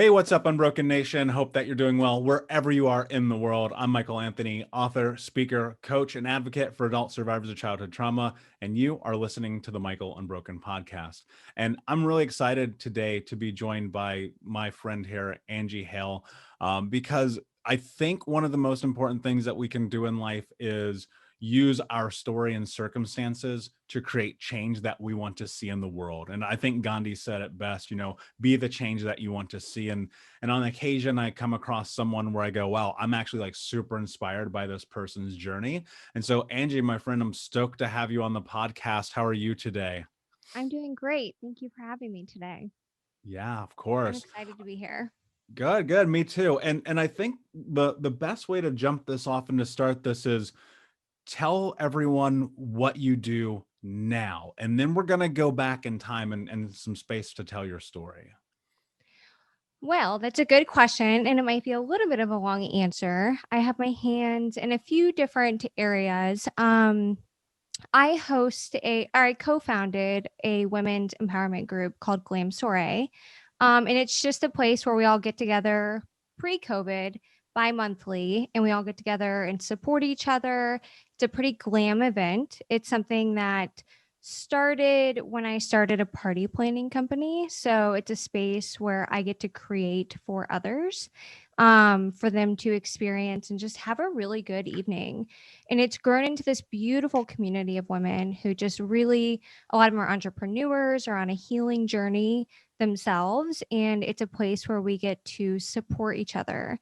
Hey, what's up, Unbroken Nation? Hope that you're doing well wherever you are in the world. I'm Michael Anthony, author, speaker, coach, and advocate for adult survivors of childhood trauma, and you are listening to the Michael Unbroken podcast. And I'm really excited today to be joined by my friend here, Angie Hejl, because I think one of the most important things that we can do in life is use our story and circumstances to create change that we want to see in the world. And I think Gandhi said it best, be the change that you want to see. And on occasion, I come across someone where I go, wow, I'm actually like super inspired by this person's journey. And so, Angie, my friend, I'm stoked to have you on the podcast. How are you today? I'm doing great. Thank you for having me today. Yeah, of I'm course. excited to be here. Good, good. Me too. And I think the best way to jump this off and to start this is tell everyone what you do now. And then we're going to go back in time and some space to tell your story. Well, that's a good question, and it might be a little bit of a long answer. I have my hands in a few different areas. I co-founded a women's empowerment group called Glam, and it's just a place where we all get together pre-COVID bi-monthly, and we all get together and support each other. It's a pretty glam event. It's something that started when I started a party planning company. So it's a space where I get to create for others, for them to experience and just have a really good evening. And it's grown into this beautiful community of women who just really, a lot of them are entrepreneurs or on a healing journey themselves. And it's a place where we get to support each other.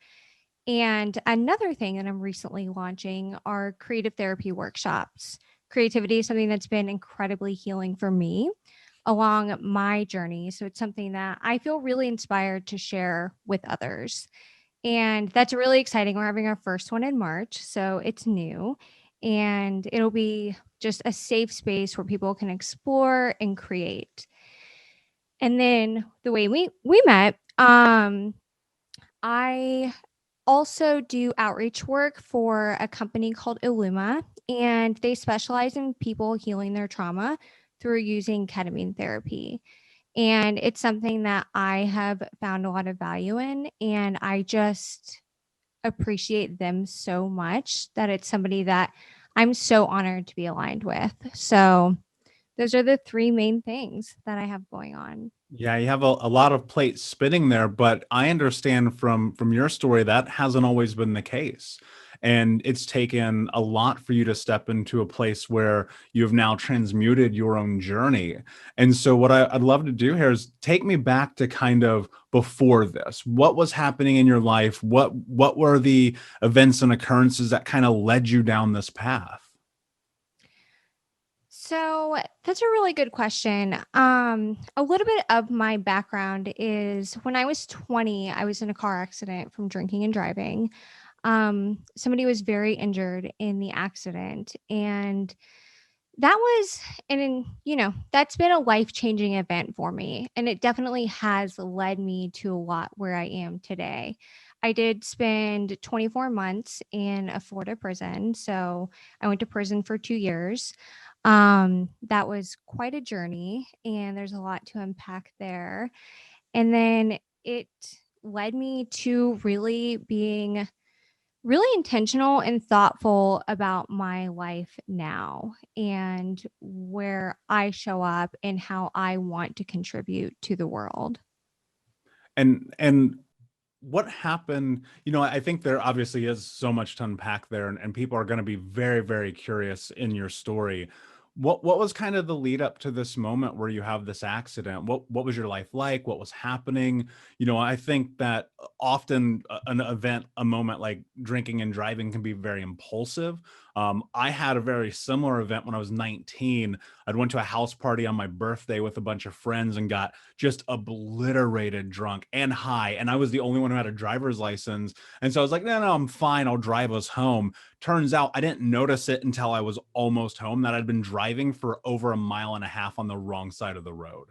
And another thing that I'm recently launching are creative therapy workshops. Creativity is something that's been incredibly healing for me along my journey. So it's something that I feel really inspired to share with others. And that's really exciting. We're having our first one in March, so it's new. And it'll be just a safe space where people can explore and create. And then the way we met, I also do outreach work for a company called Illuma, and they specialize in people healing their trauma through using ketamine therapy. And it's something that I have found a lot of value in, and I just appreciate them so much that it's somebody that I'm so honored to be aligned with. So, those are the three main things that I have going on. Yeah, you have a lot of plates spinning there, but I understand from your story that hasn't always been the case. And it's taken a lot for you to step into a place where you have now transmuted your own journey. And so what I'd love to do here is take me back to kind of before this. What was happening in your life? What were the events and occurrences that kind of led you down this path? So that's a really good question. A little bit of my background is when I was 20, I was in a car accident from drinking and driving. Somebody was very injured in the accident, and that was, that's been a life changing event for me. And it definitely has led me to a lot where I am today. I did spend 24 months in a Florida prison. So I went to prison for 2 years. That was quite a journey, and there's a lot to unpack there. And then it led me to really being really intentional and thoughtful about my life now and where I show up and how I want to contribute to the world. And what happened? I think there obviously is so much to unpack there, and people are going to be very, very curious in your story. What was kind of the lead up to this moment where you have this accident? What was your life like? What was happening? I think that often an event, a moment like drinking and driving can be very impulsive. I had a very similar event when I was 19. I went to a house party on my birthday with a bunch of friends and got just obliterated drunk and high. And I was the only one who had a driver's license. And so I was like, no, I'm fine. I'll drive us home. Turns out I didn't notice it until I was almost home that I'd been driving for over a mile and a half on the wrong side of the road.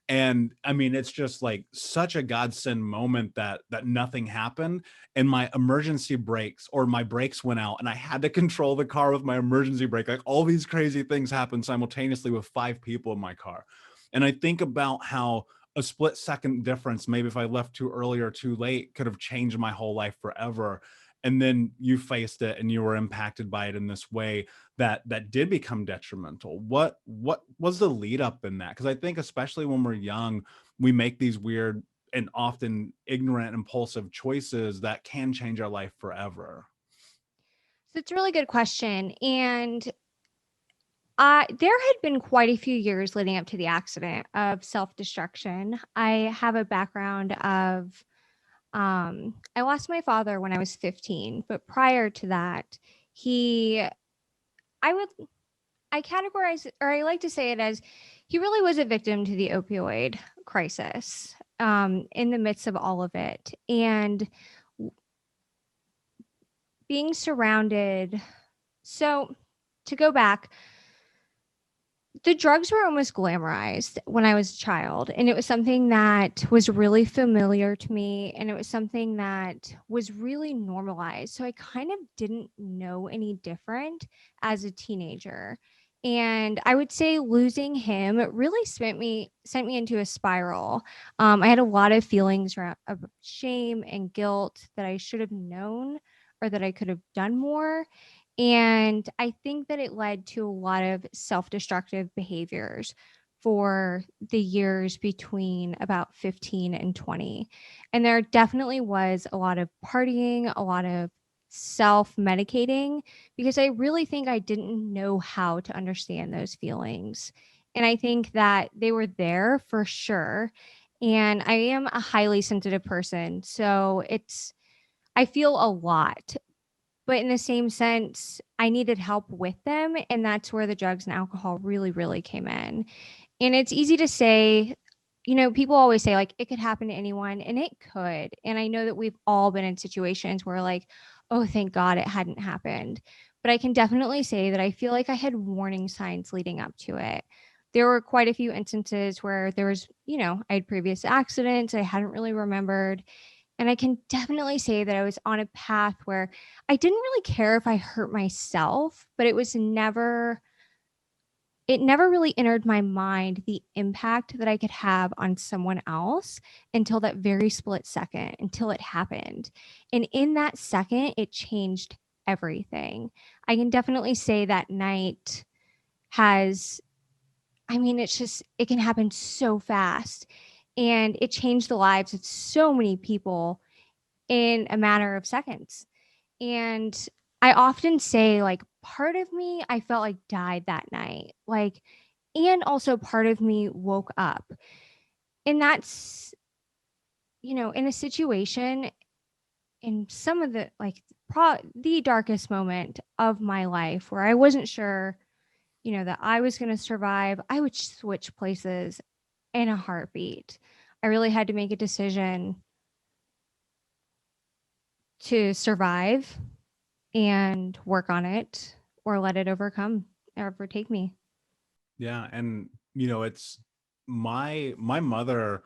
And I mean, it's just like such a godsend moment that nothing happened. And my emergency brakes, or my brakes went out, and I had to control the car with my emergency brake. Like, all these crazy things happened simultaneously with 5 people in my car. And I think about how a split second difference, maybe if I left too early or too late, could have changed my whole life forever. And then you faced it and you were impacted by it in this way that did become detrimental. What was the lead up in that? Because I think especially when we're young, we make these weird and often ignorant, impulsive choices that can change our life forever. So it's a really good question. And there had been quite a few years leading up to the accident of self destruction. I have a background of, I lost my father when I was 15, but prior to that, he, I would, I categorize, or I like to say it as he really was a victim to the opioid crisis in the midst of all of it. And being surrounded, so to go back, the drugs were almost glamorized when I was a child. And it was something that was really familiar to me. And it was something that was really normalized. So I kind of didn't know any different as a teenager. And I would say losing him really sent me into a spiral. I had a lot of feelings of shame and guilt that I should have known or that I could have done more. And I think that it led to a lot of self destructive behaviors for the years between about 15 and 20. And there definitely was a lot of partying, a lot of self medicating, because I really think I didn't know how to understand those feelings. And I think that they were there for sure. And I am a highly sensitive person. So I feel a lot, but in the same sense, I needed help with them, and that's where the drugs and alcohol really, really came in. And it's easy to say, people always say, like, it could happen to anyone, and it could. And I know that we've all been in situations where, like, oh, thank God it hadn't happened. But I can definitely say that I feel like I had warning signs leading up to it. There were quite a few instances where there was, I had previous accidents I hadn't really remembered, and I can definitely say that I was on a path where I didn't really care if I hurt myself, but it never really entered my mind the impact that I could have on someone else until that very split second, until it happened. And in that second, it changed everything. I can definitely say that night has, it can happen so fast. And it changed the lives of so many people in a matter of seconds. And I often say, like, part of me I felt like died that night. Like, and also part of me woke up. And that's, in a situation in some of the like the darkest moment of my life where I wasn't sure, that I was going to survive, I would switch places in a heartbeat. I really had to make a decision to survive and work on it or let it overtake me. Yeah, and it's my mother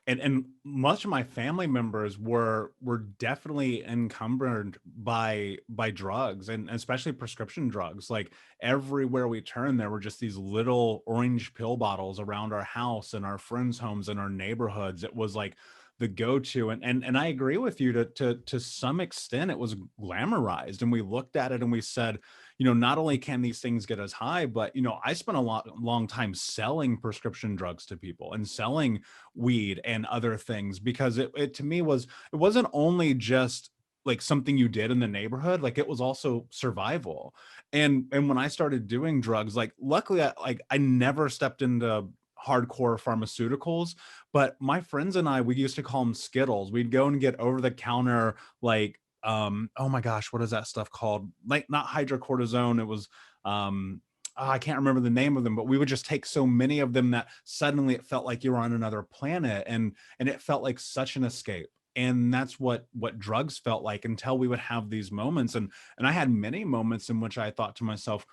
and much of my family members were definitely encumbered by drugs, and especially prescription drugs. Like everywhere we turned, there were just these little orange pill bottles around our house and our friends' homes and our neighborhoods. It was like the go-to, and I agree with you to some extent it was glamorized, and we looked at it and we said, not only can these things get us high, but I spent long time selling prescription drugs to people and selling weed and other things, because it to me it wasn't only just like something you did in the neighborhood, like it was also survival. And when I started doing drugs, like luckily I never stepped into hardcore pharmaceuticals, but my friends and I, we used to call them Skittles. We'd go and get over the counter, like oh my gosh, what is that stuff called? Like not hydrocortisone, it was I can't remember the name of them, but we would just take so many of them that suddenly it felt like you were on another planet, and it felt like such an escape. And that's what drugs felt like, until we would have these moments. And I had many moments in which I thought to myself,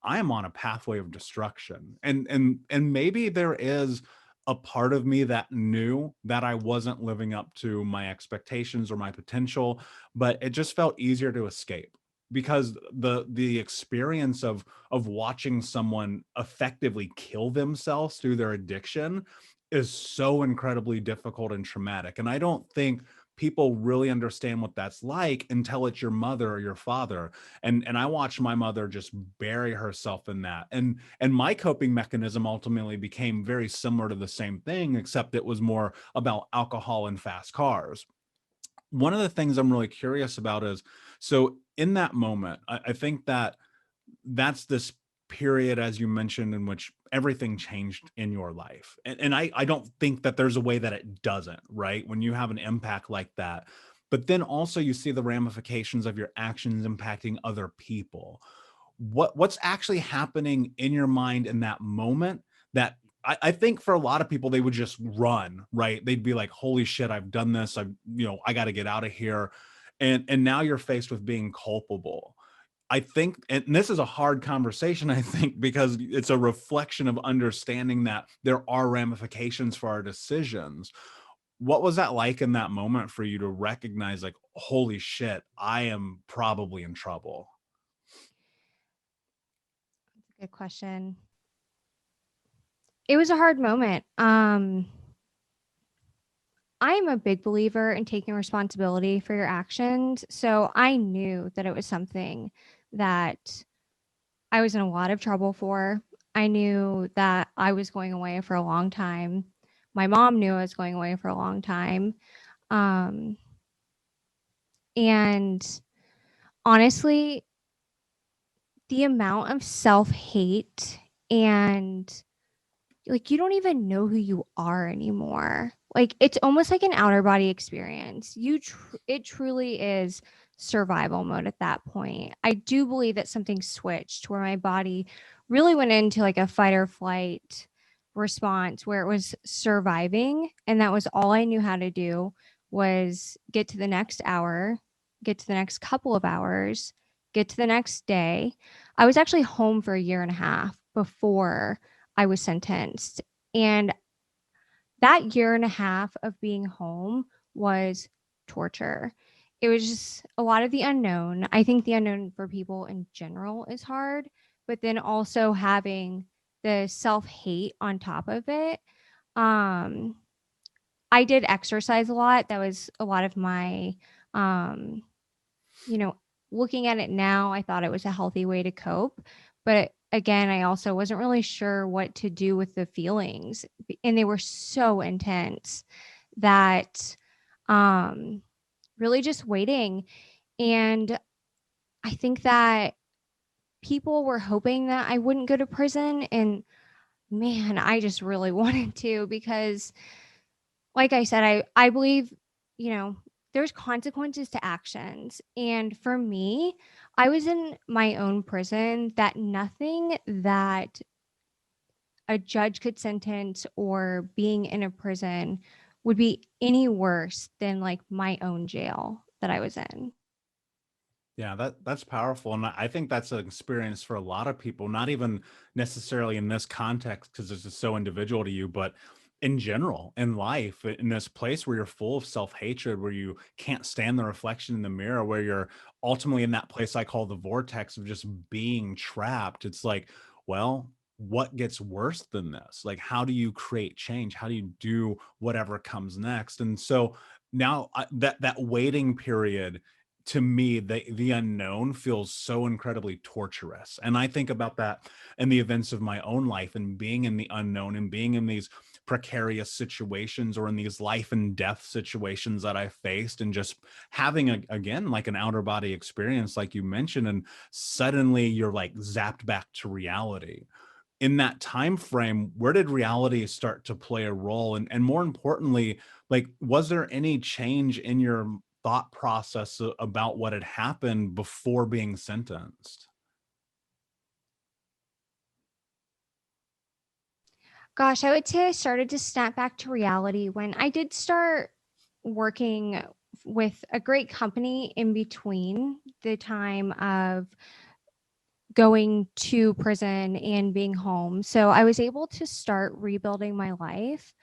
I am on a pathway of destruction. And maybe there is a part of me that knew that I wasn't living up to my expectations or my potential, but it just felt easier to escape, because the experience of watching someone effectively kill themselves through their addiction is so incredibly difficult and traumatic. And I don't think people really understand what that's like until it's your mother or your father. And I watched my mother just bury herself in that. And my coping mechanism ultimately became very similar to the same thing, except it was more about alcohol and fast cars. One of the things I'm really curious about is, so in that moment, I think that that's this period, as you mentioned, in which everything changed in your life. And I don't think that there's a way that it doesn't, right? When you have an impact like that. But then also you see the ramifications of your actions impacting other people. What's actually happening in your mind in that moment that I think for a lot of people, they would just run, right? They'd be like, holy shit, I've done this. I got to get out of here. And now you're faced with being culpable. I think, and this is a hard conversation, I think, because it's a reflection of understanding that there are ramifications for our decisions. What was that like in that moment for you to recognize, like, holy shit, I am probably in trouble? Good question. It was a hard moment. I am a big believer in taking responsibility for your actions. So I knew that it was something that I was in a lot of trouble for. I knew that I was going away for a long time. My mom knew I was going away for a long time. Um, and honestly, the amount of self hate and like you don't even know who you are anymore. Like it's almost like an outer body experience. It truly is survival mode at that point. I do believe that something switched where my body really went into like a fight or flight response where it was surviving and that was all I knew how to do was get to the next hour, get to the next couple of hours, get to the next day. I was actually home for a year and a half before I was sentenced. And that year and a half of being home was torture. It was just a lot of the unknown. I think the unknown for people in general is hard, but then also having the self hate on top of it. Um, I did exercise a lot. That was a lot of my, um, you know, looking at it now, I thought it was a healthy way to cope. But again, I also wasn't really sure what to do with the feelings. And they were so intense that um, really just waiting. And I think that people were hoping that I wouldn't go to prison. And man, I just really wanted to because like I said, I believe, you know, there's consequences to actions. And for me, I was in my own prison that nothing that a judge could sentence or being in a prison would be any worse than like my own jail that I was in. Yeah, that's powerful. And I think that's an experience for a lot of people, not even necessarily in this context, because this is so individual to you, but in general, in life, in this place where you're full of self-hatred, where you can't stand the reflection in the mirror, where you're ultimately in that place I call the vortex of just being trapped. It's like, well, what gets worse than this? Like, how do you create change? How do you do whatever comes next? And so now that waiting period, to me, the unknown feels so incredibly torturous. And I think about that in the events of my own life and being in the unknown and being in these precarious situations or in these life and death situations that I faced, and just having again like an outer body experience like you mentioned, and suddenly you're like zapped back to reality. In that time frame, where did reality start to play a role? And more importantly, like, was there any change in your thought process about what had happened before being sentenced? Gosh, I would say I started to snap back to reality when I did start working with a great company in between the time of going to prison and being home. So I was able to start rebuilding my life,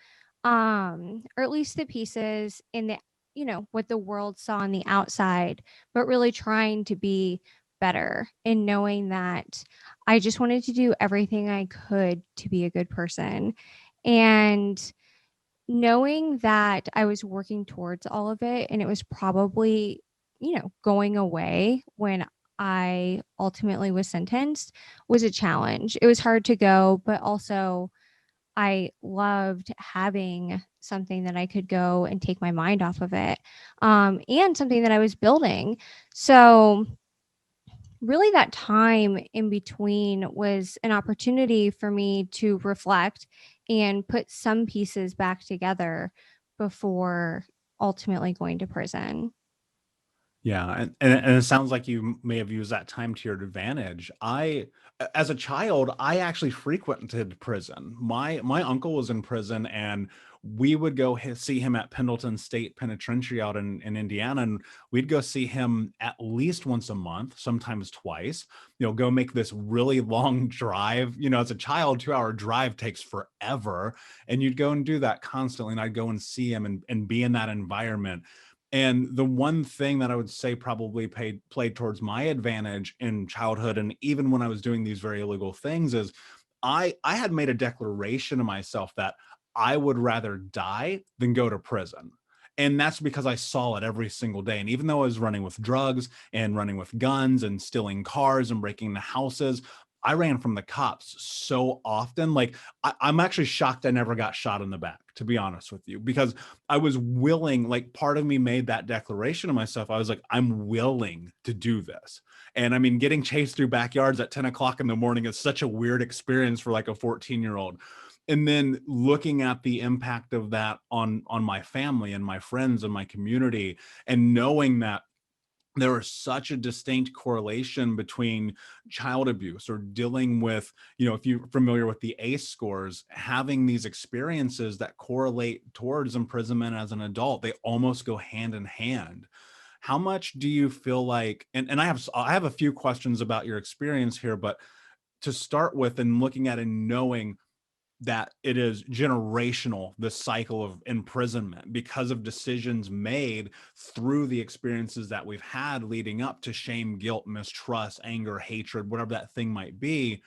or at least the pieces in the, you know, what the world saw on the outside, but really trying to be better and knowing that I just wanted to do everything I could to be a good person. And knowing that I was working towards all of it and it was probably, going away when I ultimately was sentenced was a challenge. It was hard to go, but also I loved having something that I could go and take my mind off of it, and something that I was building. So, really, that time in between was an opportunity for me to reflect and put some pieces back together before ultimately going to prison. Yeah, and it sounds like you may have used that time to your advantage. As a child, I actually frequented prison. My uncle was in prison, and we would go see him at Pendleton State Penitentiary out in Indiana, and we'd go see him at least once a month, sometimes twice. Go make this really long drive. As a child, 2-hour drive takes forever, and you'd go and do that constantly. And I'd go and see him and be in that environment. And the one thing that I would say probably played towards my advantage in childhood, and even when I was doing these very illegal things, is I had made a declaration to myself that I would rather die than go to prison. And that's because I saw it every single day. And even though I was running with drugs and running with guns and stealing cars and breaking the houses, I ran from the cops so often. Like, I'm actually shocked I never got shot in the back, to be honest with you, because I was willing, like, part of me made that declaration to myself. I was like, I'm willing to do this. And I mean, getting chased through backyards at 10 o'clock in the morning is such a weird experience for like a 14-year-old. And then looking at the impact of that on my family and my friends and my community, and knowing that there is such a distinct correlation between child abuse or dealing with, if you're familiar with the ACE scores, having these experiences that correlate towards imprisonment as an adult, they almost go hand in hand. How much do you feel like, and I have a few questions about your experience here, but to start with, and looking at and knowing that it is generational, the cycle of imprisonment, because of decisions made through the experiences that we've had leading up to shame, guilt, mistrust, anger, hatred, whatever that thing might be.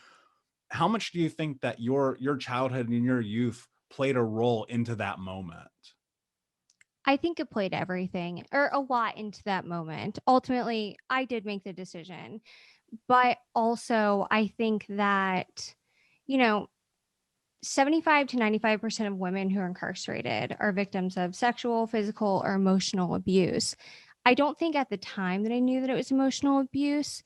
How much do you think that your childhood and your youth played a role into that moment? I think it played everything or a lot into that moment. Ultimately, I did make the decision, but also I think that, you know, 75 to 95% of women who are incarcerated are victims of sexual, physical, or emotional abuse. I don't think at the time that I knew that it was emotional abuse,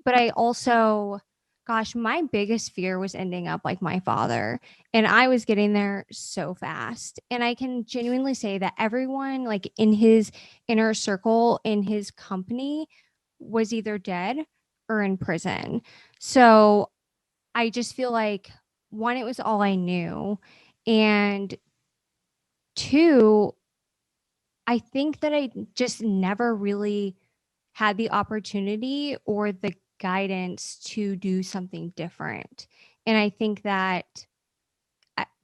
but I also, gosh, my biggest fear was ending up like my father. And I was getting there so fast. And I can genuinely say that everyone, like in his inner circle, in his company, was either dead or in prison. So I just feel like one, it was all I knew. And two, I think that I just never really had the opportunity or the guidance to do something different. And I think that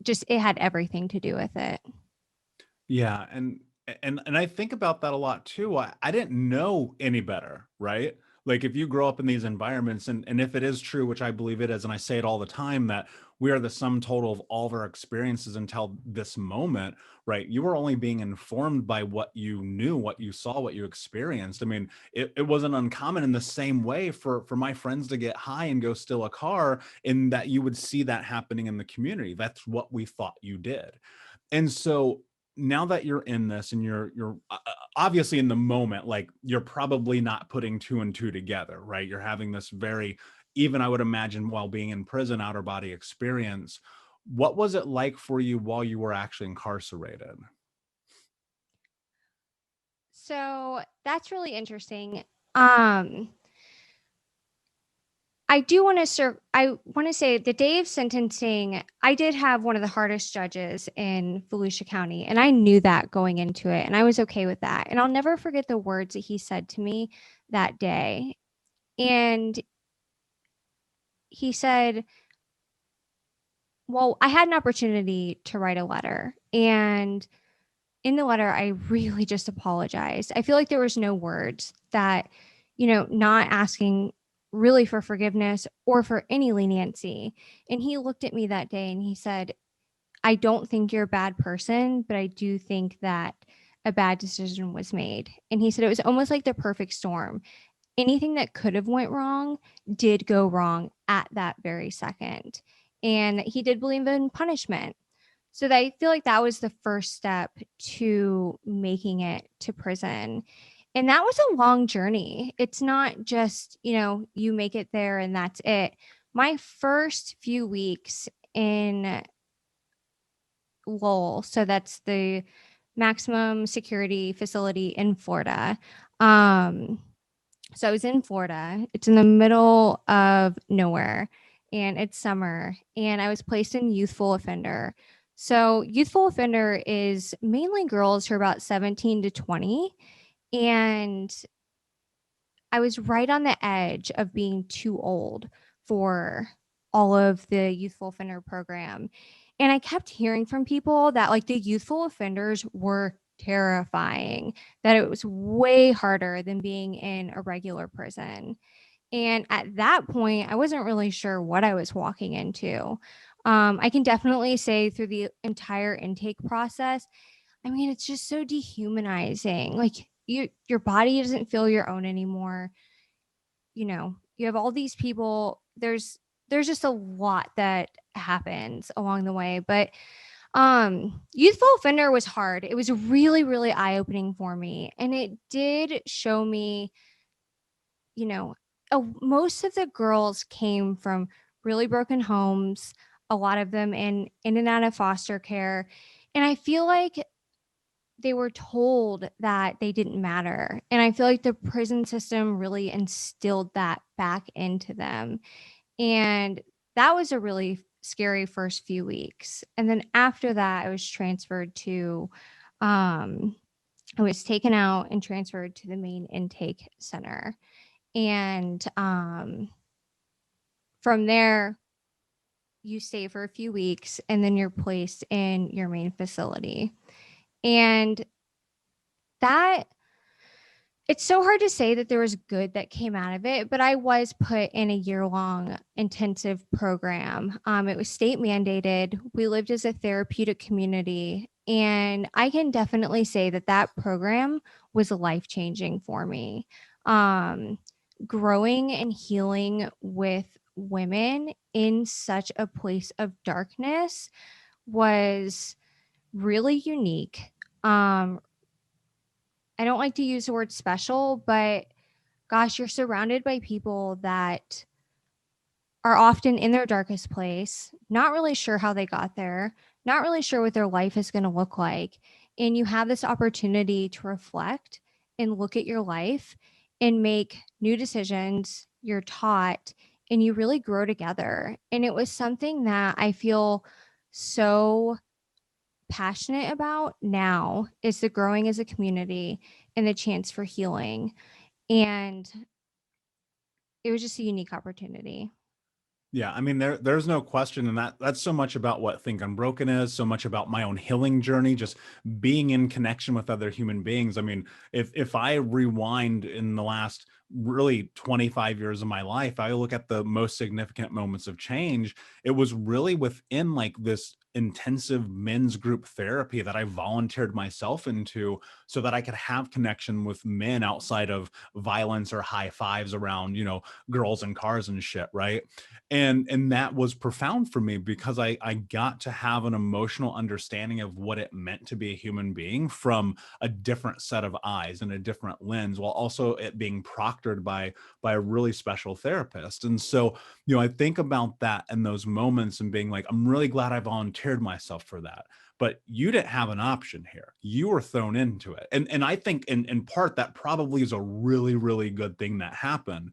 just it had everything to do with it. Yeah, and I think about that a lot too. I didn't know any better, right? Like, if you grow up in these environments, and if it is true, which I believe it is, and I say it all the time, that we are the sum total of all of our experiences until this moment, right? You were only being informed by what you knew, what you saw, what you experienced. I mean, it wasn't uncommon in the same way for my friends to get high and go steal a car, in that you would see that happening in the community. That's what we thought you did. And so now that you're in this, and you're obviously in the moment, like, you're probably not putting two and two together, right? You're having this very, even I would imagine, while being in prison, outer body experience. What was it like for you while you were actually incarcerated? So that's really interesting. Um, I want to say the day of sentencing, I did have one of the hardest judges in Volusia County, and I knew that going into it, and I was okay with that. And I'll never forget the words that he said to me that day. And he said, well, I had an opportunity to write a letter, and in the letter, I really just apologized. I feel like there was no words that, not asking really for forgiveness or for any leniency. And he looked at me that day and he said, I don't think you're a bad person, but I do think that a bad decision was made. And he said it was almost like the perfect storm. Anything that could have went wrong did go wrong at that very second. And he did believe in punishment. So that I feel like that was the first step to making it to prison. And that was a long journey. It's not just, you make it there and that's it. My first few weeks in Lowell, so that's the maximum security facility in Florida. Um, so I was in Florida. It's in the middle of nowhere and it's summer, and I was placed in youthful offender. So youthful offender is mainly girls who are about 17 to 20. And I was right on the edge of being too old for all of the youthful offender program. And I kept hearing from people that like the youthful offenders were terrifying, that it was way harder than being in a regular prison. And at that point, I wasn't really sure what I was walking into. I can definitely say through the entire intake process, I mean, it's just so dehumanizing. Like your body doesn't feel your own anymore. You have all these people. There's just a lot that happens along the way. But youthful offender was hard. It was really, really eye-opening for me. And it did show me, you know, most of the girls came from really broken homes, a lot of them in and out of foster care. And I feel like they were told that they didn't matter. And I feel like the prison system really instilled that back into them. And that was a really scary first few weeks. And then after that, I was transferred to, um, I was taken out and transferred to the main intake center. And from there, you stay for a few weeks and then you're placed in your main facility. And that it's so hard to say that there was good that came out of it, but I was put in a year-long intensive program. It was state mandated. We lived as a therapeutic community, and I can definitely say that that program was life-changing for me. Um, Growing and healing with women in such a place of darkness was really unique. Um, I don't like to use the word special, but gosh, you're surrounded by people that are often in their darkest place, not really sure how they got there, not really sure what their life is going to look like. And you have this opportunity to reflect and look at your life and make new decisions. You're taught and you really grow together. And it was something that I feel so passionate about now is the growing as a community and the chance for healing. And it was just a unique opportunity. Yeah, I mean there's no question, and that's so much about what Think Unbroken is, so much about my own healing journey, just being in connection with other human beings. I mean, if I rewind in the last really 25 years of my life, I look at the most significant moments of change, it was really within like this intensive men's group therapy that I volunteered myself into so that I could have connection with men outside of violence or high fives around, girls and cars and shit, right? And that was profound for me because I got to have an emotional understanding of what it meant to be a human being from a different set of eyes and a different lens, while also it being proctored by a really special therapist. And so, I think about that and those moments and being like, I'm really glad I volunteered myself for that. But you didn't have an option here. You were thrown into it. And I think in part that probably is a really, really good thing that happened.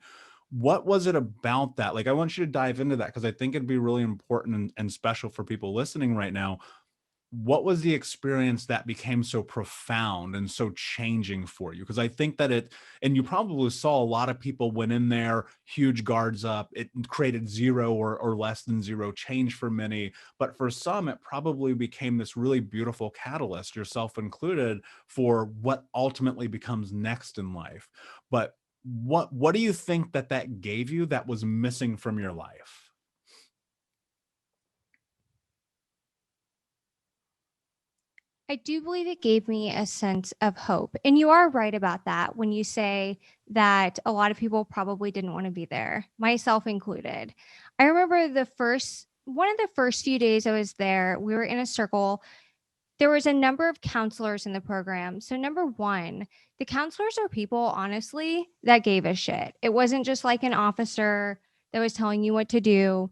What was it about that? Like, I want you to dive into that because I think it'd be really important and special for people listening right now. What was the experience that became so profound and so changing for you? Because I think that and you probably saw a lot of people went in there, huge guards up, it created zero or less than zero change for many. But for some, it probably became this really beautiful catalyst, yourself included, for what ultimately becomes next in life. But what do you think that gave you that was missing from your life? I do believe it gave me a sense of hope. And you are right about that when you say that a lot of people probably didn't want to be there, myself included. I remember one of the first few days I was there, we were in a circle. There was a number of counselors in the program. So, number one, the counselors are people, honestly, that gave a shit. It wasn't just like an officer that was telling you what to do.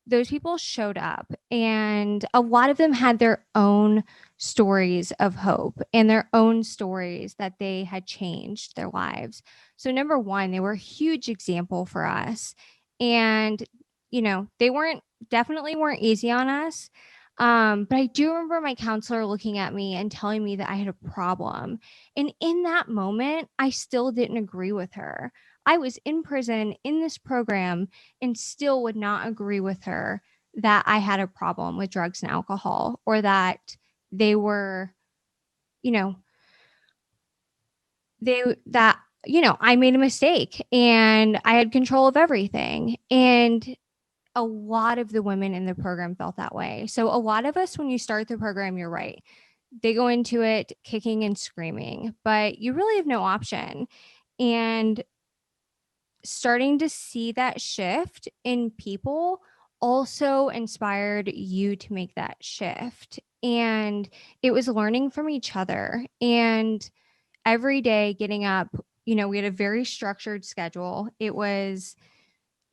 Those people showed up, and a lot of them had their own stories of hope and their own stories that they had changed their lives. So, number one, they were a huge example for us. And, they definitely weren't easy on us. But I do remember my counselor looking at me and telling me that I had a problem. And in that moment, I still didn't agree with her. I was in prison in this program and still would not agree with her that I had a problem with drugs and alcohol, or that they were, you know, I made a mistake and I had control of everything. And a lot of the women in the program felt that way. So a lot of us, when you start the program, you're right. They go into it kicking and screaming, but you really have no option. And starting to see that shift in people also inspired you to make that shift. And it was learning from each other. And every day getting up, we had a very structured schedule. It was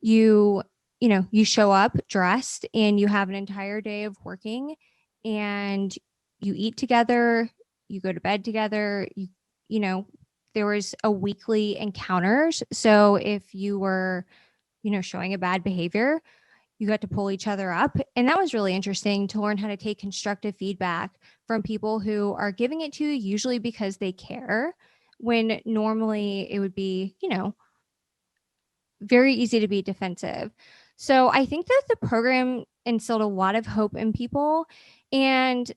you, you show up dressed and you have an entire day of working, and you eat together, you go to bed together, you know, there was a weekly encounters. So if you were, showing a bad behavior, you got to pull each other up. And that was really interesting to learn how to take constructive feedback from people who are giving it to you, usually because they care, when normally it would be, very easy to be defensive. So I think that the program instilled a lot of hope in people, and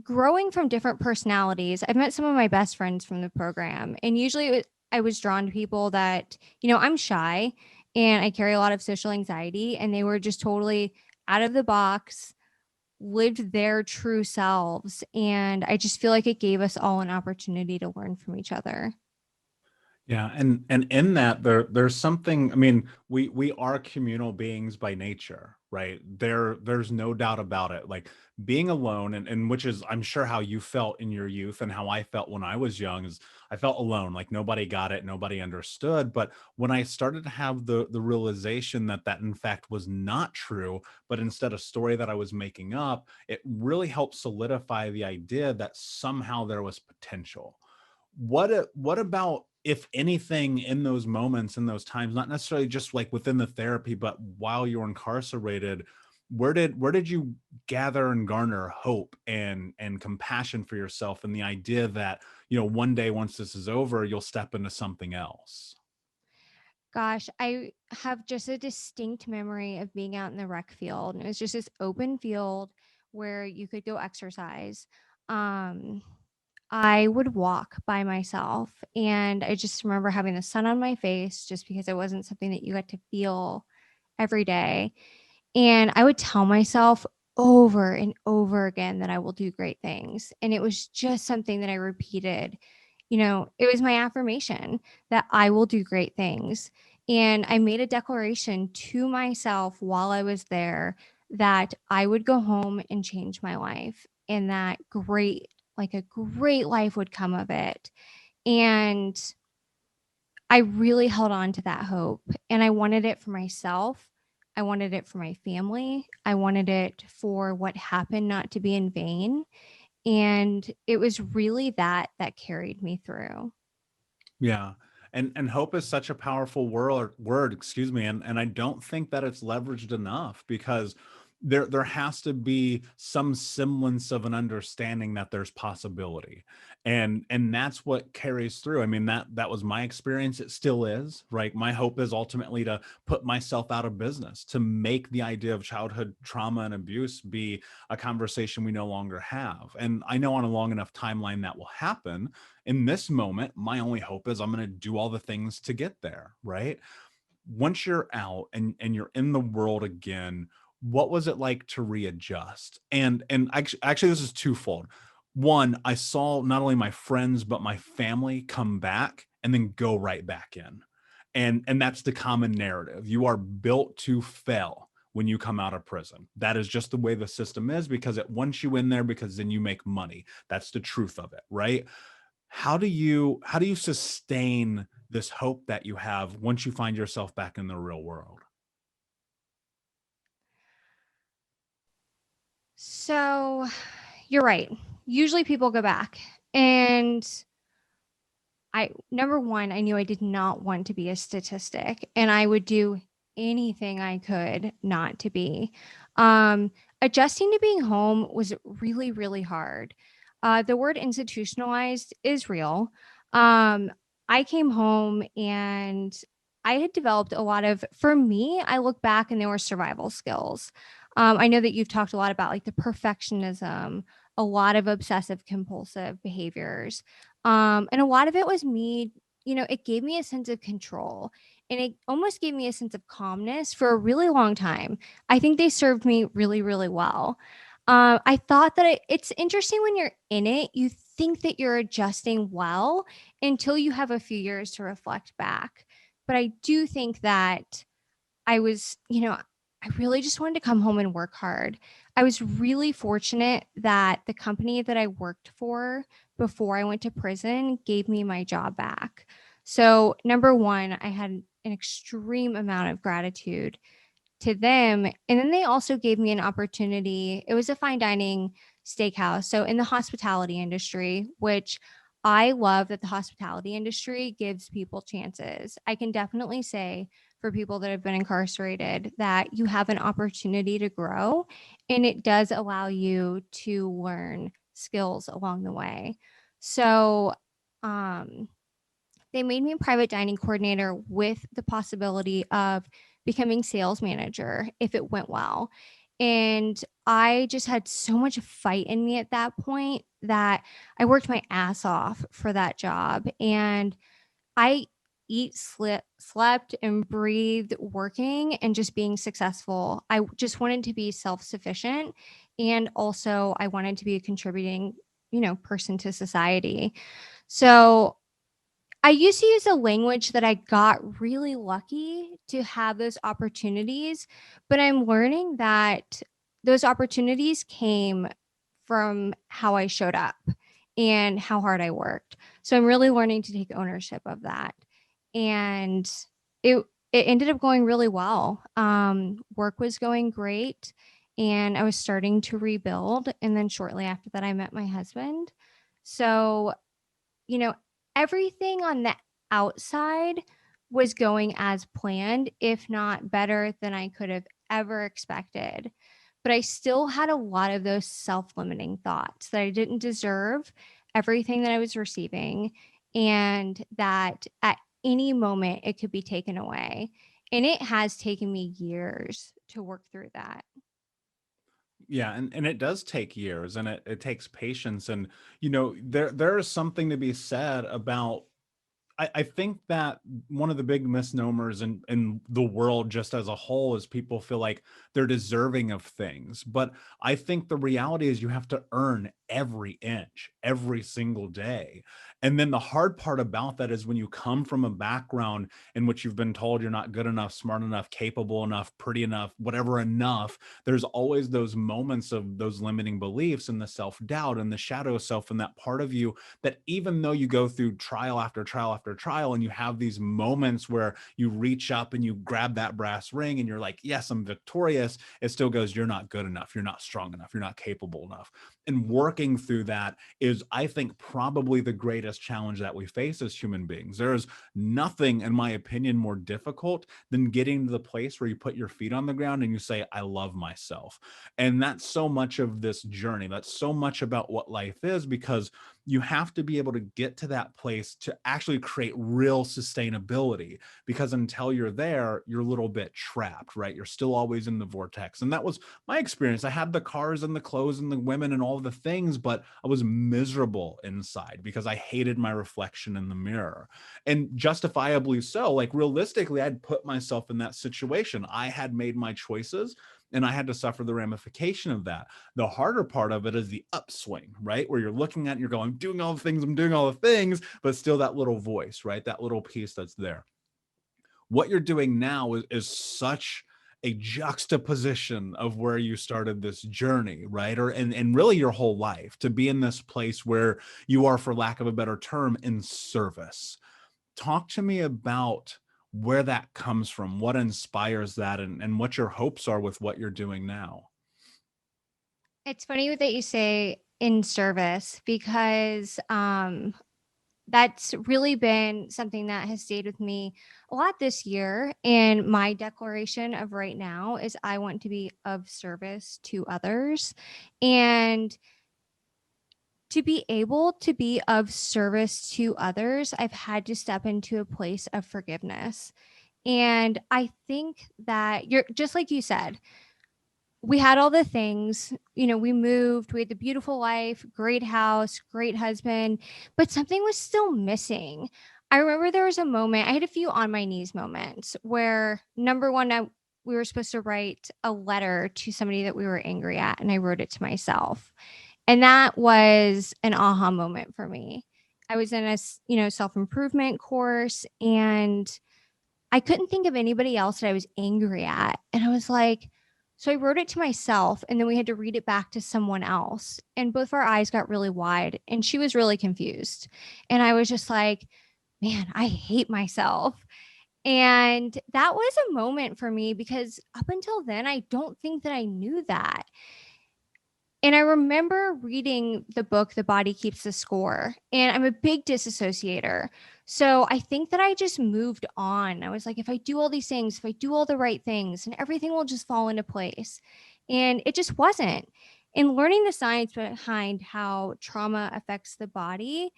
growing from different personalities. I've met some of my best friends from the program, and usually I was drawn to people that, I'm shy and I carry a lot of social anxiety, and they were just totally out of the box, lived their true selves. And I just feel like it gave us all an opportunity to learn from each other. Yeah, and in that there's something, I mean, we are communal beings by nature, right? There's no doubt about it. Like being alone, and which is I'm sure how you felt in your youth and how I felt when I was young, is I felt alone, like nobody got it, nobody understood. But when I started to have the realization that that in fact was not true, but instead a story that I was making up, it really helped solidify the idea that somehow there was potential. What about, if anything, in those moments, in those times, not necessarily just like within the therapy, but while you're incarcerated, where did you gather and garner hope and compassion for yourself, and the idea that, one day once this is over, you'll step into something else? Gosh, I have just a distinct memory of being out in the rec field. And it was just this open field where you could go exercise. Um, I would walk by myself, and I just remember having the sun on my face just because it wasn't something that you got to feel every day. And I would tell myself over and over again that I will do great things. And it was just something that I repeated. It was my affirmation that I will do great things. And I made a declaration to myself while I was there that I would go home and change my life, and that a great life would come of it. And I really held on to that hope, and I wanted it for myself. I wanted it for my family. I wanted it for what happened not to be in vain. And it was really that carried me through. Yeah. And hope is such a powerful word, excuse me, and I don't think that it's leveraged enough, because there has to be some semblance of an understanding that there's possibility. And that's what carries through. I mean, that was my experience. It still is, right? My hope is ultimately to put myself out of business, to make the idea of childhood trauma and abuse be a conversation we no longer have. And I know on a long enough timeline that will happen. In this moment, my only hope is I'm going to do all the things to get there, right? Once you're out and you're in the world again, what was it like to readjust? And actually this is twofold. One, I saw not only my friends but my family come back and then go right back in. And that's the common narrative. You are built to fail when you come out of prison. That is just the way the system is, because it wants you in there because then you make money. That's the truth of it, right? How do you sustain this hope that you have once you find yourself back in the real world? So you're right. Usually people go back. And number one, I knew I did not want to be a statistic, and I would do anything I could not to be. Um, Adjusting to being home was really, really hard. The word institutionalized is real. Um, I came home and I had developed a lot of, for me, I look back and there were survival skills. I know that you've talked a lot about like the perfectionism, a lot of obsessive compulsive behaviors. And a lot of it was me, it gave me a sense of control, and it almost gave me a sense of calmness for a really long time. I think they served me really, really well. I thought that it's interesting when you're in it, you think that you're adjusting well until you have a few years to reflect back. But I do think that I really just wanted to come home and work hard. I was really fortunate that the company that I worked for before I went to prison gave me my job back. So, number one, I had an extreme amount of gratitude to them. And then they also gave me an opportunity. It was a fine dining steakhouse. So, in the hospitality industry, which I love that the hospitality industry gives people chances. I can definitely say for people that have been incarcerated that you have an opportunity to grow, and it does allow you to learn skills along the way. So, um, they made me a private dining coordinator with the possibility of becoming sales manager if it went well. And I just had so much fight in me at that point that I worked my ass off for that job. And I slept and breathed working and just being successful. I just wanted to be self sufficient. And also, I wanted to be a contributing, person to society. So I used to use a language that I got really lucky to have those opportunities, but I'm learning that those opportunities came from how I showed up and how hard I worked. So I'm really learning to take ownership of that. And it it ended up going really well. Work was going great, and I was starting to rebuild. And then shortly after that, I met my husband. So you know, everything on the outside was going as planned, if not better than I could have ever expected. But I still had a lot of those self limiting thoughts that I didn't deserve everything that I was receiving, and that at any moment it could be taken away. And it has taken me years to work through that. Yeah, and it does take years, and it takes patience. And there is something to be said about, I think that one of the big misnomers in the world just as a whole is people feel like they're deserving of things. But I think the reality is you have to earn every inch, every single day. And then the hard part about that is when you come from a background in which you've been told you're not good enough, smart enough, capable enough, pretty enough, whatever enough, there's always those moments of those limiting beliefs and the self-doubt and the shadow self and that part of you that even though you go through trial after trial after trial and you have these moments where you reach up and you grab that brass ring and you're like, yes, I'm victorious, it still goes, you're not good enough, you're not strong enough, you're not capable enough. And working through that is, I think, probably the greatest challenge that we face as human beings. There is nothing, in my opinion, more difficult than getting to the place where you put your feet on the ground and you say, I love myself. And that's so much of this journey. That's so much about what life is, because you have to be able to get to that place to actually create real sustainability, because until you're there, you're a little bit trapped, right? You're still always in the vortex. And that was my experience. I had the cars and the clothes and the women and all the things, but I was miserable inside because I hated my reflection in the mirror. And justifiably so. Like, realistically, I'd put myself in that situation. I had made my choices, and I had to suffer the ramification of that. The harder part of it is the upswing, right? Where you're looking at and you're going, I'm doing all the things, I'm doing all the things, but still that little voice, right? That little piece that's there. What you're doing now is such a juxtaposition of where you started this journey, right? Or and really your whole life, to be in this place where you are, for lack of a better term, in service. Talk to me about where that comes from, what inspires that, and what your hopes are with what you're doing now. It's funny that you say in service because that's really been something that has stayed with me a lot this year. And my declaration of right now is I want to be of service to others. And to be able to be of service to others, I've had to step into a place of forgiveness. And I think that you're just like you said, we had all the things, we moved, we had the beautiful life, great house, great husband, but something was still missing. I remember there was a moment, I had a few on my knees moments where number one, we were supposed to write a letter to somebody that we were angry at, and I wrote it to myself. And that was an aha moment for me. I was in a, self-improvement course, and I couldn't think of anybody else that I was angry at. And I was like, so I wrote it to myself, and then we had to read it back to someone else. And both of our eyes got really wide, and she was really confused. And I was just like, man, I hate myself. And that was a moment for me because up until then, I don't think that I knew that. And I remember reading the book, The Body Keeps the Score, and I'm a big disassociator. So I think that I just moved on. I was like, if I do all these things, if I do all the right things, and everything will just fall into place. And it just wasn't. In learning the science behind how trauma affects the body,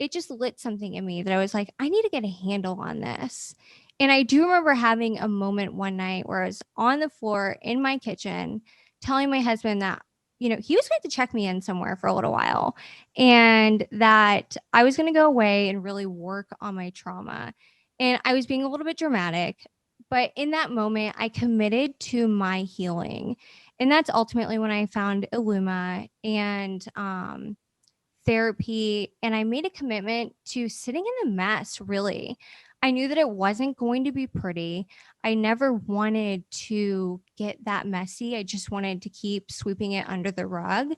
it just lit something in me that I was like, I need to get a handle on this. And I do remember having a moment one night where I was on the floor in my kitchen telling my husband that he was going to check me in somewhere for a little while, and that I was going to go away and really work on my trauma. And I was being a little bit dramatic, but in that moment, I committed to my healing. And that's ultimately when I found Illuma and therapy. And I made a commitment to sitting in the mess, really. I knew that it wasn't going to be pretty. I never wanted to get that messy. I just wanted to keep sweeping it under the rug.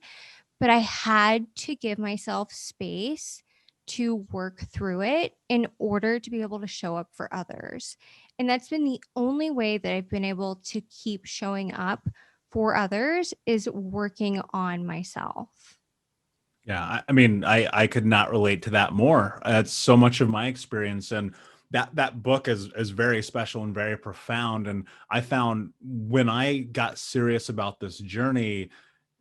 But I had to give myself space to work through it in order to be able to show up for others. And that's been the only way that I've been able to keep showing up for others, is working on myself. Yeah, I mean, I could not relate to that more. That's so much of my experience, and that book is very special and very profound. And I found when I got serious about this journey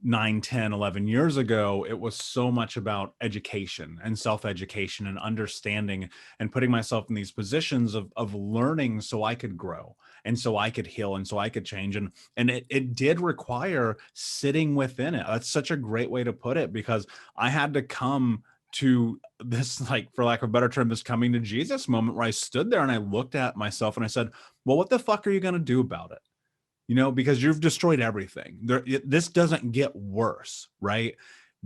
9, 10, 11 years ago, it was so much about education and self-education and understanding and putting myself in these positions of learning so I could grow and so I could heal and so I could change. And it did require sitting within it. That's such a great way to put it, because I had to come to this, like, for lack of a better term, this coming to Jesus moment where I stood there and I looked at myself and I said, well, what the fuck are you going to do about it? Because you've destroyed everything. This doesn't get worse, right?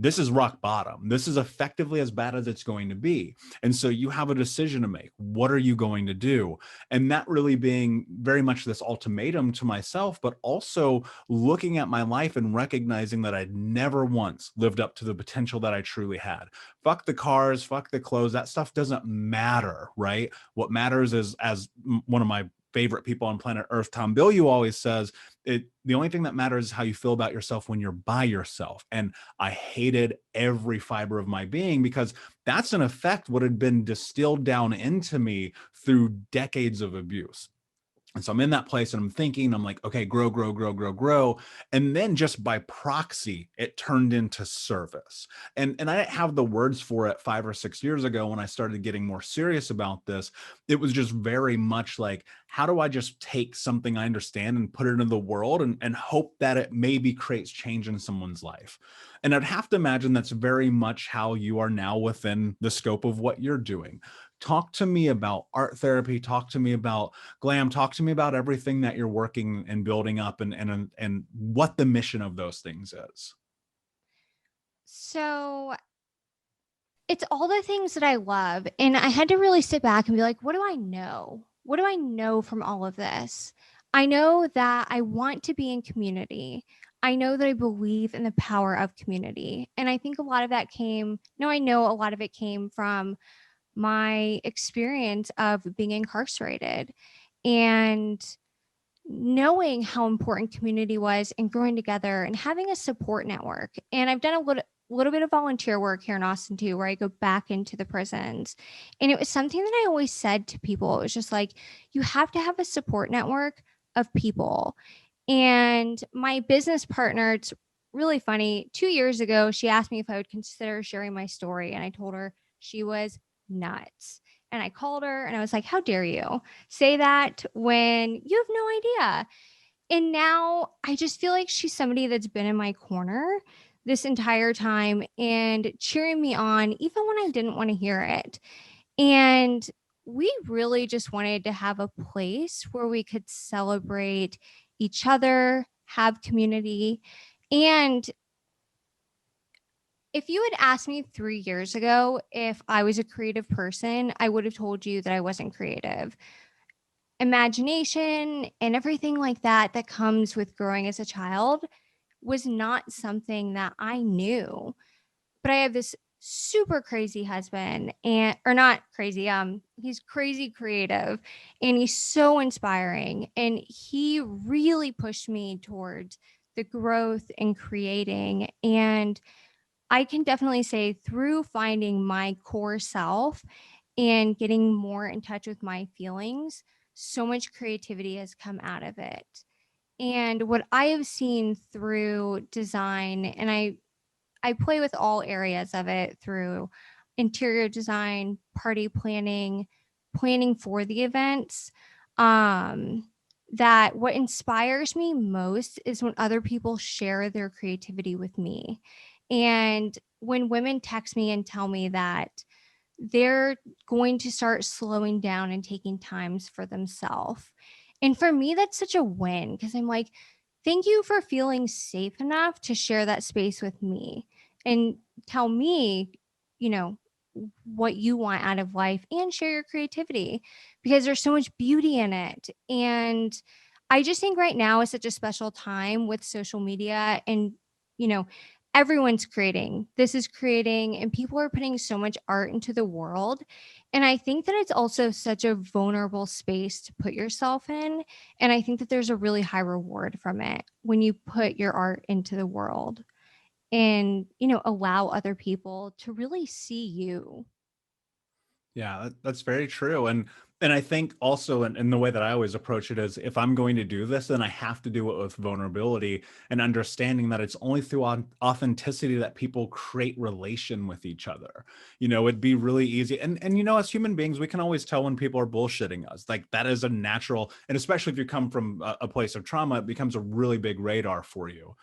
This is rock bottom. This is effectively as bad as it's going to be. And so you have a decision to make. What are you going to do? And that really being very much this ultimatum to myself, but also looking at my life and recognizing that I'd never once lived up to the potential that I truly had. Fuck the cars, fuck the clothes. That stuff doesn't matter, right? What matters is, as one of my favorite people on planet Earth, Tom Bilyeu, always says, the only thing that matters is how you feel about yourself when you're by yourself. And I hated every fiber of my being, because that's in effect what had been distilled down into me through decades of abuse. And so I'm in that place and I'm thinking, I'm like, okay, grow, grow, grow, grow, grow. And then just by proxy, it turned into service. And I didn't have the words for it 5 or 6 years ago when I started getting more serious about this. It was just very much like, how do I just take something I understand and put it into the world and hope that it maybe creates change in someone's life? And I'd have to imagine that's very much how you are now within the scope of what you're doing. Talk to me about art therapy, talk to me about glam, talk to me about everything that you're working and building up, and what the mission of those things is. So it's all the things that I love. And I had to really sit back and be like, what do I know? What do I know from all of this? I know that I want to be in community. I know that I believe in the power of community. And I think a lot of that came, no, I know a lot of it came from my experience of being incarcerated and knowing how important community was and growing together and having a support network. And I've done a little bit of volunteer work here in Austin too, where I go back into the prisons. And it was something that I always said to people. It was just like, you have to have a support network of people. And my business partner, it's really funny. 2 years ago, she asked me if I would consider sharing my story. And I told her she was nuts. And I called her and I was like, how dare you say that when you have no idea? And now I just feel like she's somebody that's been in my corner this entire time and cheering me on, even when I didn't want to hear it. And we really just wanted to have a place where we could celebrate each other, have community. And if you had asked me 3 years ago if I was a creative person, I would have told you that I wasn't creative. Imagination and everything like that that comes with growing as a child was not something that I knew. But I have this super crazy husband, and or not crazy, he's crazy creative and he's so inspiring, and he really pushed me towards the growth and creating. And I can definitely say through finding my core self and getting more in touch with my feelings, so much creativity has come out of it. And what I have seen through design, and I play with all areas of it through interior design, party planning, planning for the events. Um, that what inspires me most is when other people share their creativity with me. And when women text me and tell me that they're going to start slowing down and taking times for themselves. And for me, that's such a win because I'm like, thank you for feeling safe enough to share that space with me and tell me, you know, what you want out of life and share your creativity because there's so much beauty in it. And I just think right now is such a special time with social media and, you know, everyone's creating. This is creating, and people are putting so much art into the world. And I think that it's also such a vulnerable space to put yourself in. And I think that there's a really high reward from it when you put your art into the world and, allow other people to really see you. Yeah, that's very true. And I think also in the way that I always approach it is if I'm going to do this, then I have to do it with vulnerability and understanding that it's only through authenticity that people create relation with each other. It'd be really easy. And as human beings, we can always tell when people are bullshitting us. Like that is a natural, and especially if you come from a place of trauma, it becomes a really big radar for you.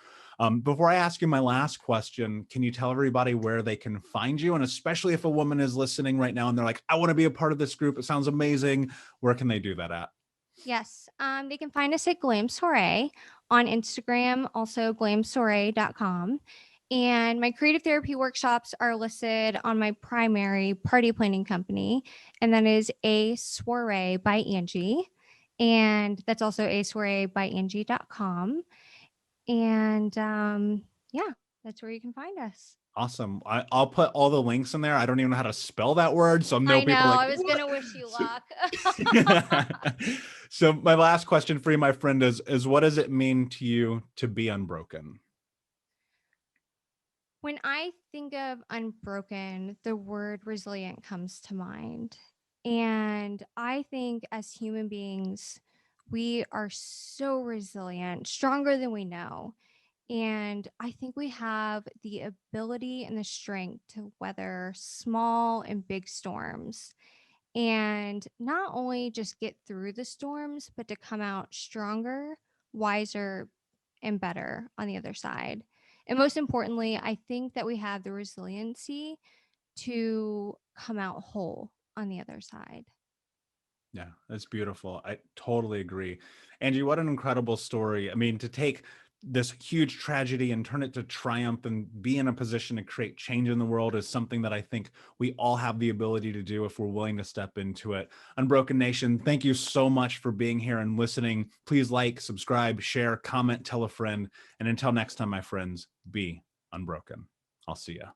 Before I ask you my last question, can you tell everybody where they can find you? And especially if a woman is listening right now and they're like, I want to be a part of this group. It sounds amazing. Where can they do that at? Yes. They can find us at Glam Soiree on Instagram, also glamsoiree.com. And my creative therapy workshops are listed on my primary party planning company, and that is A Soiree by Angie. And that's also a soiree by Angie.com. And yeah, that's where you can find us. Awesome. I'll put all the links in there. I don't even know how to spell that word. So no I know. people are like, I was going what? to wish you So, luck. so my last question for you, my friend, is what does it mean to you to be unbroken? When I think of unbroken, the word resilient comes to mind. And I think as human beings, we are so resilient, stronger than we know. And I think we have the ability and the strength to weather small and big storms. And not only just get through the storms, but to come out stronger, wiser, and better on the other side. And most importantly, I think that we have the resiliency to come out whole on the other side. Yeah, that's beautiful. I totally agree. Angie, what an incredible story. I mean, to take this huge tragedy and turn it to triumph and be in a position to create change in the world is something that I think we all have the ability to do if we're willing to step into it. Unbroken Nation, thank you so much for being here and listening. Please like, subscribe, share, comment, tell a friend. And until next time, my friends, be unbroken. I'll see ya.